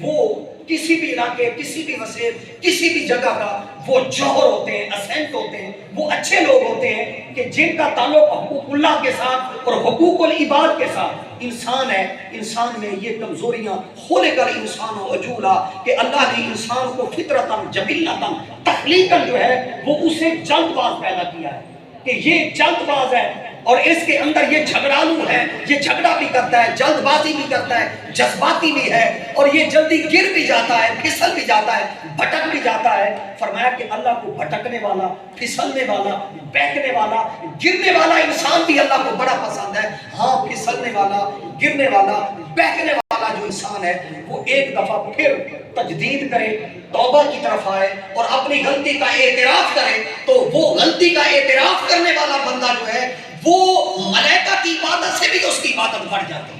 وہ کسی بھی علاقے، کسی بھی وسیع، کسی بھی جگہ کا وہ جوہر ہوتے ہیں، اسینٹ ہوتے ہیں، وہ اچھے لوگ ہوتے ہیں کہ جن کا تعلق حقوق اللہ کے ساتھ اور حقوق العباد کے ساتھ انسان ہے۔ انسان میں یہ کمزوریاں خلق الانسان عجولا کہ اللہ نے انسان کو فطرتاً جبلتاً تخلیقاً جو ہے وہ اسے جلد باز پیدا کیا ہے کہ یہ جلد باز ہے اور اس کے اندر یہ جھگڑالو ہے، یہ جھگڑا بھی کرتا ہے، جلد بازی بھی کرتا ہے، جذباتی بھی ہے، اور یہ جلدی گر بھی جاتا ہے، پھسل بھی جاتا ہے، بھٹک بھی جاتا ہے۔ فرمایا کہ اللہ کو بھٹکنے والا، پھسلنے والا، بہکنے والا، گرنے والا انسان بھی اللہ کو بڑا پسند ہے۔ ہاں، پھسلنے والا، گرنے والا، بہکنے والا جو انسان ہے وہ ایک دفعہ پھر تجدید کرے، توبہ کی طرف آئے اور اپنی غلطی کا اعتراف کرے، تو وہ غلطی کا اعتراف کرنے والا بندہ جو ہے وہ ملائکہ کی عبادت سے بھی اس کی عبادت بڑھ جاتی ہے۔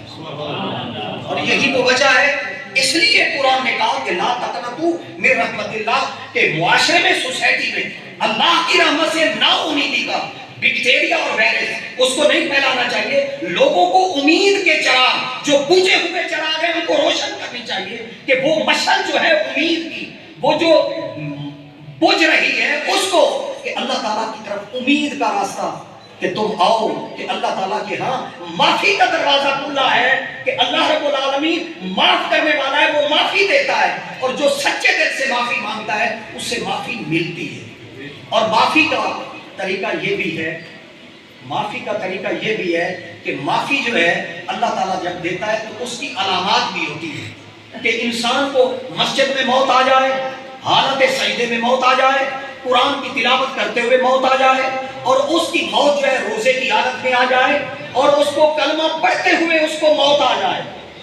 اور یہی وہ وجہ ہے، اس لیے قرآن نے کہا کہ لا تقنطوا من رحمت اللہ، کہ معاشرے میں، سوسائٹی میں اللہ کی رحمت سے نا امیدی کا بیکٹیریا اور وائرس اس کو نہیں پھیلانا چاہیے۔ لوگوں کو امید کے چراغ، جو بجھے ہوئے چراغ ہیں، ان کو روشن کرنی چاہیے کہ وہ مشعل جو ہے امید کی، وہ جو بجھ رہی ہے اس کو، کہ اللہ تعالیٰ کی طرف امید کا راستہ، کہ تم آؤ، کہ اللہ تعالیٰ کے ہاں معافی کا دروازہ کھلا ہے، کہ اللہ رب العالمین معاف کرنے والا ہے، وہ معافی دیتا ہے، اور جو سچے دل سے معافی مانگتا ہے اس سے معافی ملتی ہے۔ اور معافی کا طریقہ یہ بھی ہے، معافی کا طریقہ یہ بھی ہے کہ معافی جو ہے اللہ تعالیٰ جب دیتا ہے تو اس کی علامات بھی ہوتی ہے، کہ انسان کو مسجد میں موت آ جائے، حالت سجدے میں موت آ جائے، قرآن کی تلاوت کرتے ہوئے موت آ جائے، اور اس کی موت جو ہے روزے کی حالت میں آ جائے، اور اس کو کلمہ پڑھتے ہوئے اس کو موت آ جائے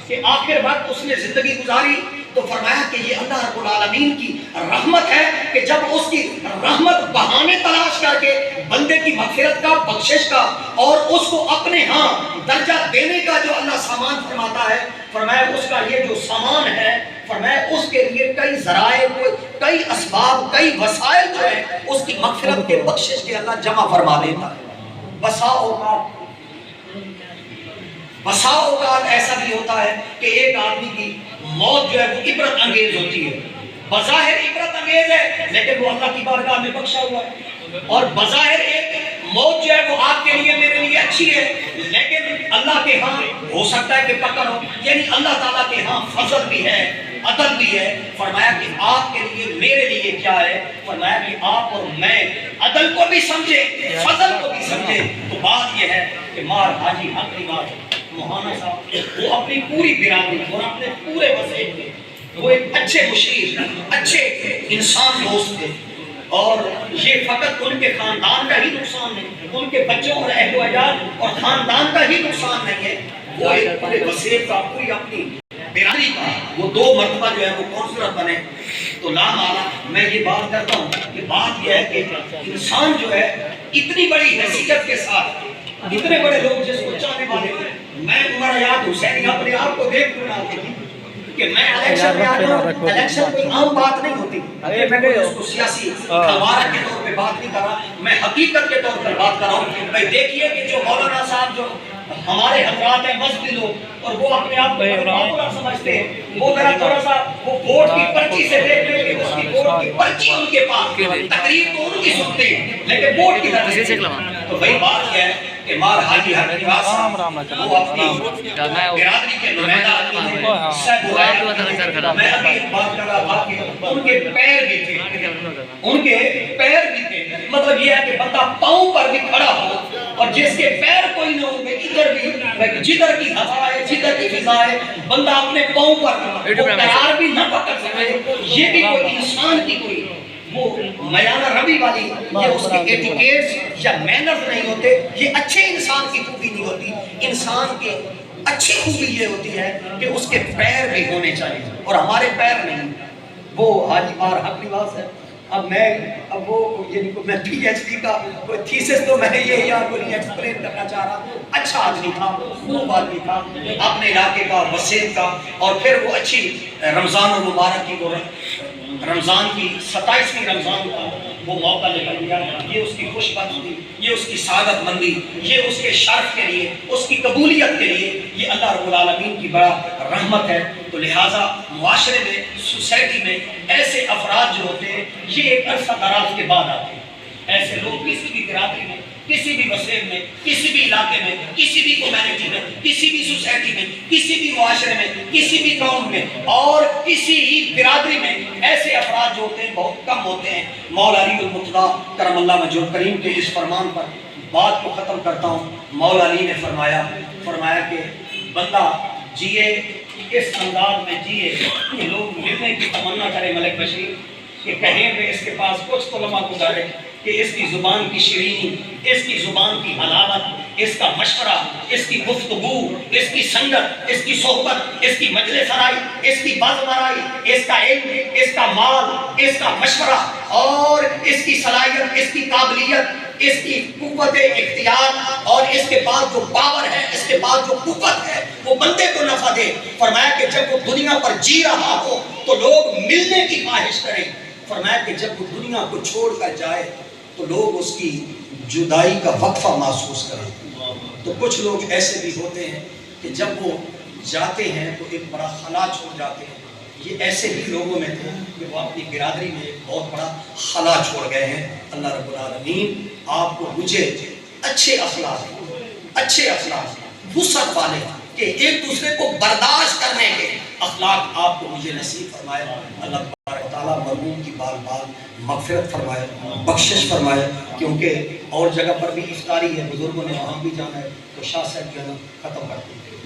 کہ آخر وقت اس نے زندگی گزاری، تو فرمایا کہ یہ اللہ رب العالمین کی رحمت ہے کہ جب اس کی رحمت بہانے تلاش کر کے بندے کی مغفرت کا، بخشش کا اور اس کو اپنے ہاں درجہ دینے کا جو اللہ سامان فرماتا ہے، فرمایا اس کا یہ جو سامان ہے، فرمایا اس کے لیے کئی ذرائع، کئی اسباب، کئی وسائل جو ہے اس کی مغفرت کے، بخشش کے اللہ جمع فرما دیتا ہے۔ بسا اوقات ایسا بھی ہوتا ہے کہ ایک آدمی کی موت جو ہے وہ عبرت انگیز ہوتی ہے، بظاہر عبرت انگیز ہے لیکن وہ اللہ کی بارگاہ میں بخشا ہوا ہے، اور بظاہر ایک موت جو ہے وہ آپ کے لیے، میرے لیے اچھی ہے، لیکن اللہ کے ہاں ہو سکتا ہے کہ پکڑ ہو، یعنی اللہ تعالیٰ کے ہاں فضل بھی ہے، عدل بھی ہے۔ فرمایا کہ آپ کے لیے، میرے لیے کیا ہے؟ فرمایا کہ آپ اور میں عدل کو بھی سمجھے، فضل کو بھی سمجھے۔ تو بات یہ ہے کہ مار حاجی حق نواز موہانا صاحب، وہ اپنی پوری برادری اور اپنے پورے وسیع تھے، وہ ایک اچھے مشیر، اچھے انسان دوست تھے، اور یہ فقط ان کے خاندان کا ہی نقصان نہیں، ان کے بچوں اور اہل و عیال اور خاندان کا ہی نقصان نہیں ہے، وہ ایک پورے وسیع کا، پوری اپنی برادری کا، وہ 2 مرتبہ جو ہے وہ کونسلر بنے۔ تو لا مالا میں یہ بات کرتا ہوں کہ بات یہ ہے کہ انسان جو ہے اتنی بڑی حیثیت کے ساتھ، اتنے بڑے لوگ جس کو چاہنے والے، میں عمر حیات حسینی اپنے آپ کو دیکھ رہا ہوں کہ میں الیکشن میں آتا ہوں، الیکشن کوئی عام بات نہیں ہوتی، میں کوئی اس کو سیاسی ہمارا کے طور پہ بات نہیں کر رہا، میں حقیقت کے طور پر بات کر رہا ہوں۔ بھائی دیکھیے کہ جو مولانا صاحب جو ہمارے حضرات ہیں مذہبی لوگ، اور وہ اپنے آپ کو پاپولر سمجھتے ہیں، وہ ذرا تھوڑا سا وہ ووٹ کی پرچی سے دیکھ لیں کہ اس کی ووٹ کی پرچی ان کے پاس، تقریر تو ان کی سنتے ہیں لیکن ووٹ کی طرح۔ تو وہی بات یہ ہے کہ مار حاجی حق نواز صاحب وہ اپنی برادری کے نمائندہ آدمی ہیں، میں ابھی بات کر رہا تھا کہ ان کے پیر بھی تھے، ان کے پیر بھی تھے، مطلب یہ ہے کہ بندہ پاؤں پر بھی کھڑا ہو، اور جس کے پیر کوئی نہ ہو، ادھر بھی جدھر کی ہوا ہے، جدھر کی فضا ہے، بندہ اپنے پاؤں پر قرار بھی نہ پکڑ سکے، یہ بھی کوئی انسان کی کوئی وہ میانہ روی والی، یہ اس کے ایٹیکیٹس یا مینرز نہیں ہوتے، یہ اچھے انسان کی خوبی نہیں ہوتی۔ انسان کی اچھی خوبی یہ ہوتی ہے کہ اس کے پیر بھی ہونے چاہیے، اور ہمارے پیر نہیں۔ وہ حاجی مار حق نواز ہے، اب وہ یعنی میں پی ایچ ڈی کا کوئی تھیسس تو میں یہ یہاں کو نہیں ایکسپلین کرنا چاہ رہا، اچھا آدمی تھا، خوب آدمی تھا، اپنے علاقے کا، وسیم کا، اور پھر وہ اچھی رمضان المبارک کی، وہ رمضان کی 27ویں رمضان کا وہ موقع نکل گیا، یہ اس کی خوش بختی، یہ اس کی سعادت مندی، یہ اس کے شرف کے لیے، اس کی قبولیت کے لیے، یہ اللہ رب العالمین کی بڑا رحمت ہے۔ تو لہٰذا معاشرے میں، سوسائٹی میں ایسے افراد جو ہوتے ہیں یہ ایک عرصہ دراز کے بعد آتے ہیں. ایسے لوگ کسی بھی برادری میں، کسی بھی مسجد میں، کسی بھی علاقے میں، کسی بھی کمیونٹی میں، کسی بھی سوسائٹی میں، کسی بھی معاشرے میں، کسی بھی قوم میں اور کسی ہی برادری میں ایسے افراد جو ہوتے ہیں بہت کم ہوتے ہیں. مولا علی المرتضیٰ کرم اللہ وجہہ الکریم کے اس فرمان پر بات کو ختم کرتا ہوں. مولا علی نے فرمایا کہ بندہ جیے اس انداز میں جیے کہ لوگ ملنے کی تمنا کرے ملک بشیر، کہ کہیں بھی اس کے پاس کچھ تو لمحہ گزارے، کہ اس کی زبان کی شیرینی، اس کی زبان کی حلاوت، اس کا مشورہ، اس کی گفتگو، اس کی سنگت، اس کی صحبت، اس کی مجلس آرائی، اس کی بازمرائی، اس کا علم، اس کا مال، اس کا مشورہ اور اس کی صلاحیت، اس کی قابلیت، اس کی قوت اختیار اور اس کے بعد جو پاور ہے، اس کے بعد جو قوت ہے وہ بندے کو نفع دے. فرمایا کہ جب وہ دنیا پر جی رہا ہو تو لوگ ملنے کی خواہش کریں. فرمایا کہ جب وہ دنیا کو چھوڑ کر جائے تو لوگ اس کی جدائی کا وقفہ محسوس کریں. تو کچھ لوگ ایسے بھی ہوتے ہیں کہ جب وہ جاتے ہیں تو ایک بڑا خلا چھوڑ جاتے ہیں. یہ ایسے بھی لوگوں میں تھے کہ وہ اپنی برادری میں ایک بہت بڑا خلا چھوڑ گئے ہیں. اللہ رب العالمین آپ کو مجھے اچھے اخلاق وسعت والے کہ ایک دوسرے کو برداشت کرنے کے اخلاق آپ کو مجھے نصیب فرمائے. اللہ تعالیٰ مرحوم کی بال بال مغفرت فرمائے، بخشش فرمائے. کیونکہ اور جگہ پر بھی افطاری ہے، بزرگوں نے وہاں بھی جانا ہے. تو شاہ صاحب جو ہے نا ختم کرتے ہیں.